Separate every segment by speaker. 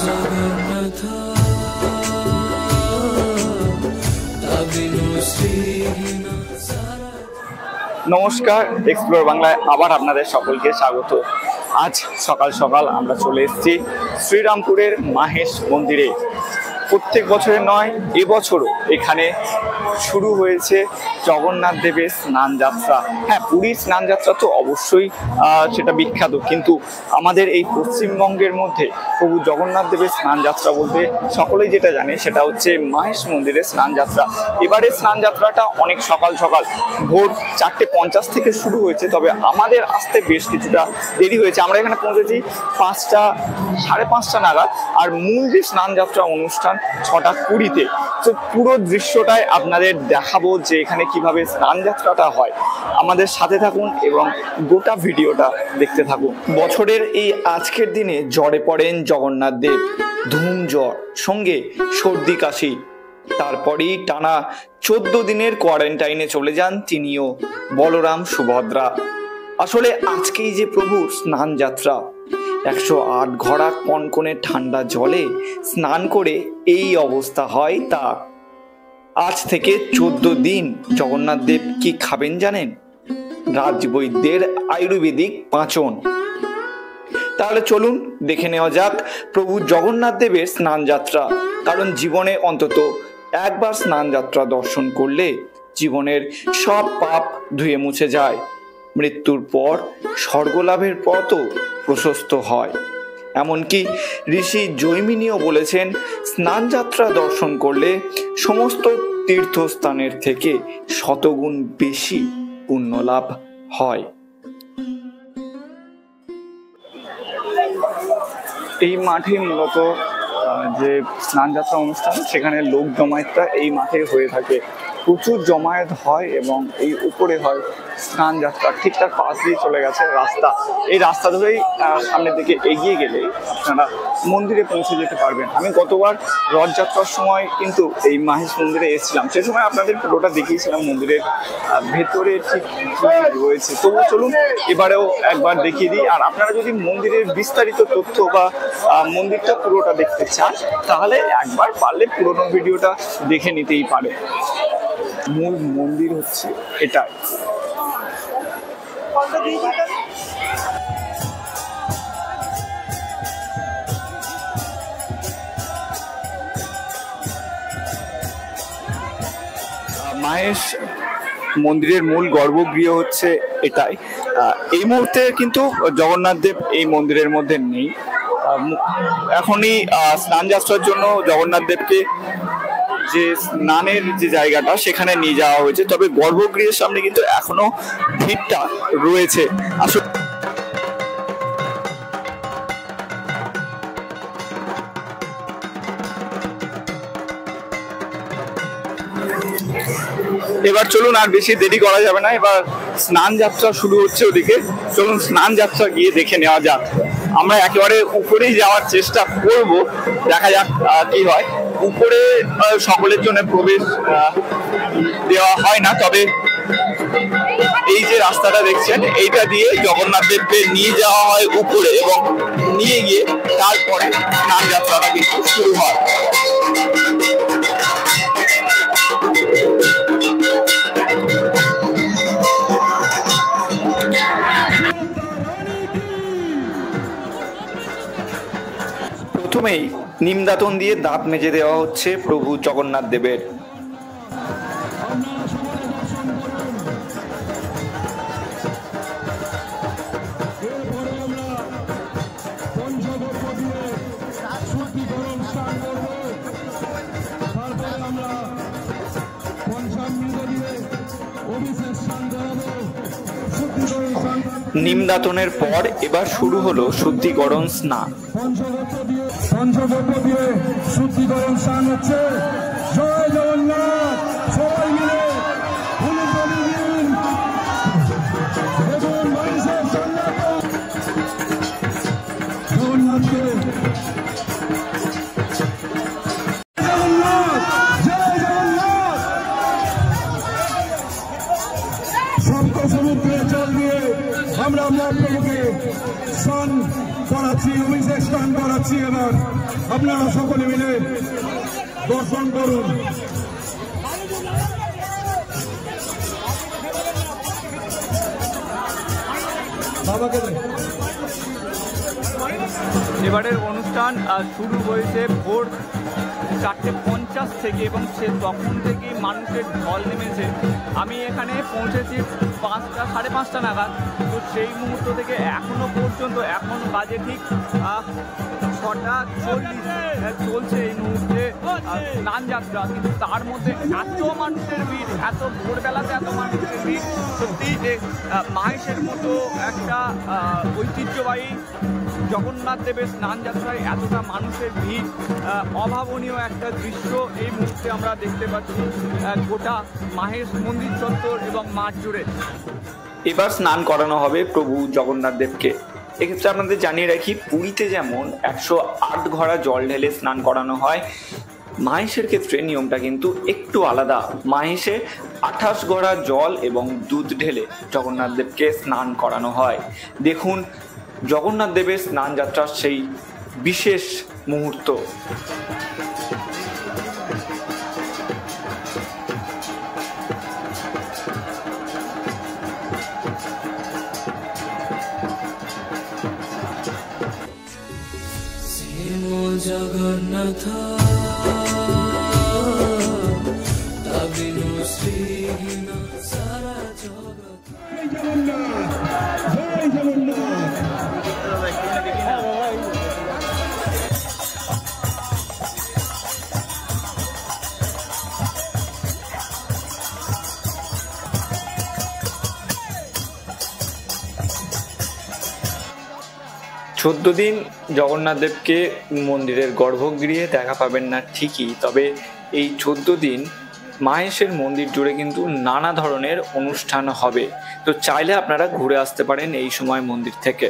Speaker 1: নমস্কার, এক্সপ্লোর বাংলায় আবার আপনাদের সকলকে স্বাগত। আজ সকাল সকাল আমরা চলে এসেছি শ্রীরামপুরের মাহেশ মন্দিরে। প্রত্যেক বছরের নয়, এবছরও এখানে শুরু হয়েছে জগন্নাথ দেবের স্নান যাত্রা। হ্যাঁ, পুরীর স্নান যাত্রা তো অবশ্যই সেটা বিখ্যাত, কিন্তু আমাদের এই পশ্চিমবঙ্গের মধ্যে প্রভু জগন্নাথ দেবের স্নান যাত্রা বলতে সকলেই যেটা জানে সেটা হচ্ছে মাহেশ মন্দিরের স্নান যাত্রা। এবারে স্নান যাত্রাটা অনেক সকাল সকাল ভোর 4:50 থেকে শুরু হয়েছে, তবে আমাদের আসতে বেশ কিছুটা দেরি হয়েছে। আমরা এখানে পৌঁছেছি 5:30 নাগাদ, আর মূল যে স্নান যাত্রা অনুষ্ঠান 6:20-তে। তো পুরো দৃশ্যটাই আপনাদের দেখাবো যে এখানে কিভাবে স্নান যাত্রাটা হয়। আমাদের সাথে থাকুন এবং গোটা ভিডিওটা দেখতে থাকুন। বছরের এই আজকের দিনে জ্বরে পড়েন জগন্নাথ দেব, ধুম জ্বর, সঙ্গে সর্দি কাশি। তারপরেই টানা 14 দিনের কোয়ারেন্টাইনে চলে যান তিনিও, বলরাম সুভদ্রা। আসলে আজকেই যে প্রভুর স্নান যাত্রা, 108 ঘড়া কনকনে ঠান্ডা জলে স্নান করে এই অবস্থা হয় তার। আজ থেকে 14 দিন জগন্নাথ দেব কি খাবেন জানেন? রাজবৈদ্যের আয়ুর্বেদিক পাঁচন। তাহলে চলুন দেখে নেওয়া যাক প্রভু জগন্নাথ দেবের স্নান যাত্রা। কারণ জীবনে অন্তত একবার স্নান যাত্রা দর্শন করলে জীবনের সব পাপ ধুয়ে মুছে যায়। মৃত্যুর পর স্বর্গলাভের পথও প্রশস্ত হয়। এমনকি ঋষি জৈমিনীও বলেছেন, স্নান যাত্রা দর্শন করলে সমস্ত তীর্থস্থানের থেকে শতগুণ বেশি পুণ্য লাভ হয়। এই মাঠে মূলত যে স্নান যাত্রা অনুষ্ঠান, সেখানে লোক জমায়েতটা এই মাঠে হয়ে থাকে। প্রচুর জমায়েত হয় এবং এই উপরে হয় স্নান যাত্রা। ঠিকঠাক পাশ দিয়ে চলে গেছে রাস্তা, এই রাস্তা ধরেই সামনের দিকে এগিয়ে গেলেই আপনারা মন্দিরে পৌঁছে যেতে পারবেন। আমি গতবার রথযাত্রার সময় কিন্তু এই মাহেশ মন্দিরে এসেছিলাম, সে সময় আপনাদের পুরোটা দেখিয়েছিলাম মন্দিরের ভেতরে ঠিক রয়েছে। তবুও চলুন এবারেও একবার দেখিয়ে দিই। আর আপনারা যদি মন্দিরের বিস্তারিত তথ্য বা মন্দিরটা পুরোটা দেখতে চান, তাহলে একবার পারলে পুরোনো ভিডিওটা দেখে নিতেই পারে। মূল মন্দির হচ্ছে এটাই। মাহেশ মন্দিরের মূল গর্ভগৃহ হচ্ছে এটাই। এই মুহূর্তে কিন্তু জগন্নাথ দেব এই মন্দিরের মধ্যে নেই। এখনই স্নান যাত্রার জন্য জগন্নাথ দেবকে যে স্নানের যে জায়গাটা সেখানে নিয়ে যাওয়া হয়েছে, তবে গর্ভগৃহের সামনে কিন্তু এখনো ভিড়টা রয়েছে। আসলে এবার চলুন, আর বেশি দেরি করা যাবে না, এবার স্নান যাত্রা শুরু হচ্ছে ওদিকে। চলুন স্নান যাত্রা গিয়ে দেখে নেওয়া যাক। আমরা একেবারে উপরেই যাওয়ার চেষ্টা করব, দেখা যাক কি হয়। উপরে সকলের জন্য প্রবেশ দেওয়া হয় না, তবে এই যে রাস্তাটা দেখছেন, এইটা দিয়ে জগন্নাথ দেবকে নিয়ে যাওয়া হয় উপরে, এবং নিয়ে গিয়ে তারপরে স্নান যাত্রাটা কিন্তু শুরু হয়। প্রথমেই নিমদাতন দিয়ে দাঁত মেজে দেওয়া হচ্ছে প্রভু জগন্নাথ দেবের। নিমদাতনের পর এবার শুরু হলো শুদ্ধিকরণ স্নান।
Speaker 2: পঞ্চগব্য দিয়ে শুদ্ধিকরণ স্নান হচ্ছে। জয় জগন্নাথ, সবাই মিলে জগন্নাথকে সমুদ্রের জল দিয়ে আমরা মহাপ্রভুকে স্নান করাচ্ছি, অভিষেক স্নান করাচ্ছি। এবার আপনারা সকলে মিলে দর্শন করুন।
Speaker 1: এবারের অনুষ্ঠান শুরু হয়েছে ভোর 4:50 থেকে এবং সে তখন থেকেই মানুষের ঢল নেমেছে। আমি এখানে পৌঁছেছি 5টা, 5:30 নাগাদ। তো সেই মুহূর্ত থেকে এখনো পর্যন্ত, এখন বাজে ঠিক 6:40 চলছে এই মুহূর্তে স্নান যাত্রা। কিন্তু তার মধ্যে এত মানুষের ভিড়, এত ভোরবেলাতে এত মানুষের ভিড়, সত্যি যে মাহেশের মতো একটা ঐতিহ্যবাহী জগন্নাথ দেবের স্নান যাত্রায় এতটা মানুষের ভিড় অভাবনীয় একটা দৃশ্য এই মুহূর্তে আমরা দেখতে পাচ্ছি গোটা মাহেশ মন্দির চত্বর এবং মাঠ জুড়ে। এবার স্নান করানো হবে প্রভু জগন্নাথ দেবকে। এক্ষেত্রে আপনাদের জানিয়ে রাখি, পুরীতে যেমন 108 ঘড়া জল ঢেলে স্নান করানো হয়, মাহেশের ক্ষেত্রে নিয়মটা কিন্তু একটু আলাদা। মাহেশে 28 ঘড়া জল এবং দুধ ঢেলে জগন্নাথ দেবকে স্নান করানো হয়। দেখুন জগন্নাথ দেবের স্নান যাত্রার সেই বিশেষ মুহূর্ত।
Speaker 3: জগন্নাথ শ্রীহীন সারা জগৎ।
Speaker 2: জয় জগন্নাথ, জয় জগন্নাথ।
Speaker 1: 14 দিন জগন্নাথ দেবকে মন্দিরের গর্ভগৃহে দেখা পাবেন না ঠিকই, তবে এই 14 দিন মাহেশের মন্দির জুড়ে কিন্তু নানা ধরনের অনুষ্ঠান হবে। তো চাইলে আপনারা ঘুরে আসতে পারেন এই সময় মন্দির থেকে।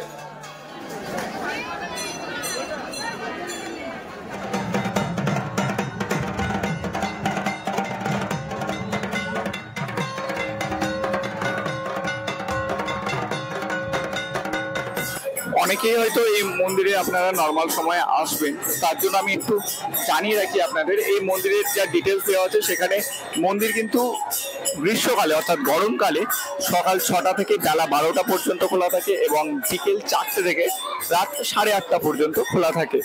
Speaker 1: অনেকেই হয়তো এই মন্দিরে আপনারা নর্মাল সময়ে আসবেন, তার জন্য আমি একটু জানিয়ে রাখি আপনাদের, এই মন্দিরের যা ডিটেলস দেওয়া আছে সেখানে মন্দির কিন্তু গ্রীষ্মকালে অর্থাৎ গরমকালে সকাল 6টা থেকে বেলা 12টা পর্যন্ত খোলা থাকে এবং বিকেল 4টে থেকে রাত 8:30 পর্যন্ত খোলা থাকে।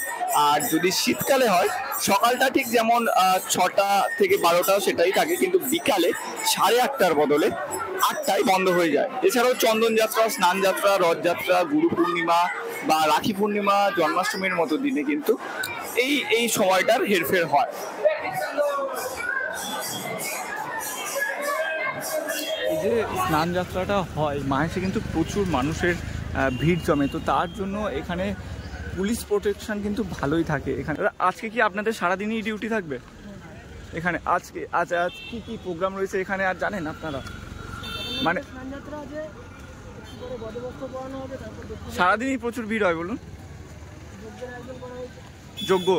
Speaker 1: আর যদি শীতকালে হয় সকালটা ঠিক যেমন 6টা থেকে 12টা সেটাই থাকে, কিন্তু বিকালে 8:30টার বদলে 8টায় বন্ধ হয়ে যায়। এছাড়াও চন্দন যাত্রা, স্নান যাত্রা, রথযাত্রা, গুরু পূর্ণিমা বা রাখি পূর্ণিমা, জন্মাষ্টমীর মতো দিনে কিন্তু এই সময়টার হেরফের হয়। এই যে স্নান যাত্রাটা হয় মাহেশে কিন্তু প্রচুর মানুষের ভিড় জমে, তো তার জন্য এখানে পুলিশ প্রোটেকশন কিন্তু ভালোই থাকে এখানে। আজকে কি আপনাদের সারাদিনই ডিউটি থাকবে এখানে? আজকে আজ কি কি প্রোগ্রাম রয়েছে এখানে আর জানেন আপনারা? মানে সারাদিনই প্রচুর ভিড় হয় বলুন? যজ্ঞ,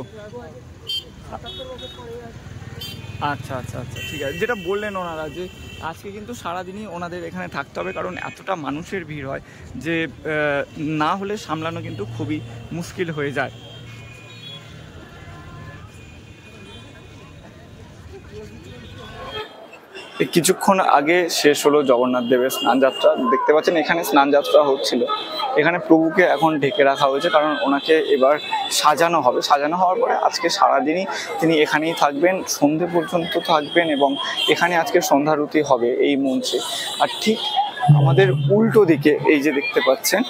Speaker 1: আচ্ছা আচ্ছা আচ্ছা, ঠিক আছে। যেটা বললেন ওনারা যে আজকে কিন্তু সারাদিনই ওনাদের এখানে থাকতে হবে, কারণ এতটা মানুষের ভিড় হয় যে না হলে সামলানো কিন্তু খুবই মুশকিল হয়ে যায়। কিছুক্ষণ আগে শেষ হলো জগন্নাথ দেবের স্নান যাত্রা। দেখতে পাচ্ছেন এখানে স্নান যাত্রা হচ্ছিল। এখানে প্রভুকে এখন ঢেকে রাখা হয়েছে, কারণ ওনাকে এবার সাজানো হবে। সাজানো হওয়ার পরে আজকে সারাদিনই তিনি এখানেই থাকবেন, সন্ধে পর্যন্ত থাকবেন এবং এখানে আজকে সন্ধ্যারতি হবে এই মঞ্চে। আর ঠিক আমাদের উল্টো দিকে এই যে দেখতে পাচ্ছেন,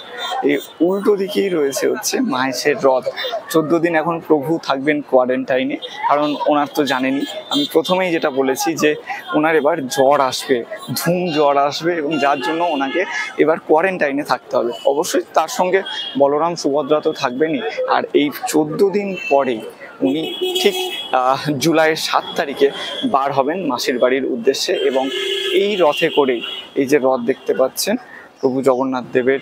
Speaker 1: এই উল্টো দিকেই রয়েছে হচ্ছে মাহেশের রথ। 14 দিন এখন প্রভু থাকবেন কোয়ারেন্টাইনে, কারণ ওনার তো জানেনই, আমি প্রথমেই যেটা বলেছি যে ওনার এবার জ্বর আসবে, ধুম জ্বর আসবে, এবং যার জন্য ওনাকে এবার কোয়ারেন্টাইনে থাকতে হবে। অবশ্যই তার সঙ্গে বলরাম সুভদ্রা তো থাকবেনই। আর এই 14 দিন পরে উনি ঠিক জুলাইয়ের 7 তারিখে বার হবেন মাসির বাড়ির উদ্দেশ্যে, এবং এই রথে করেই, এই যে রথ দেখতে পাচ্ছেন প্রভু জগন্নাথ দেবের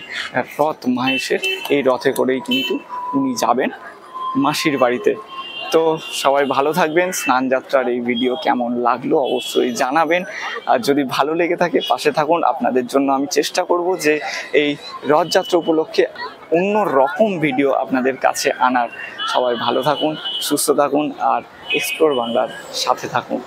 Speaker 1: রথ মাহেশের, এই রথে করেই কিন্তু উনি যাবেন মাসির বাড়িতে। তো সবাই ভালো থাকবেন। স্নান যাত্রার এই ভিডিও কেমন লাগলো অবশ্যই জানাবেন, আর যদি ভালো লেগে থাকে পাশে থাকুন। আপনাদের জন্য আমি চেষ্টা করব যে এই রথযাত্রা উপলক্ষে অন্য রকম ভিডিও আপনাদের কাছে আনার। সবাই ভালো থাকুন, সুস্থ থাকুন আর এক্সপ্লোর বাংলার সাথে থাকুন।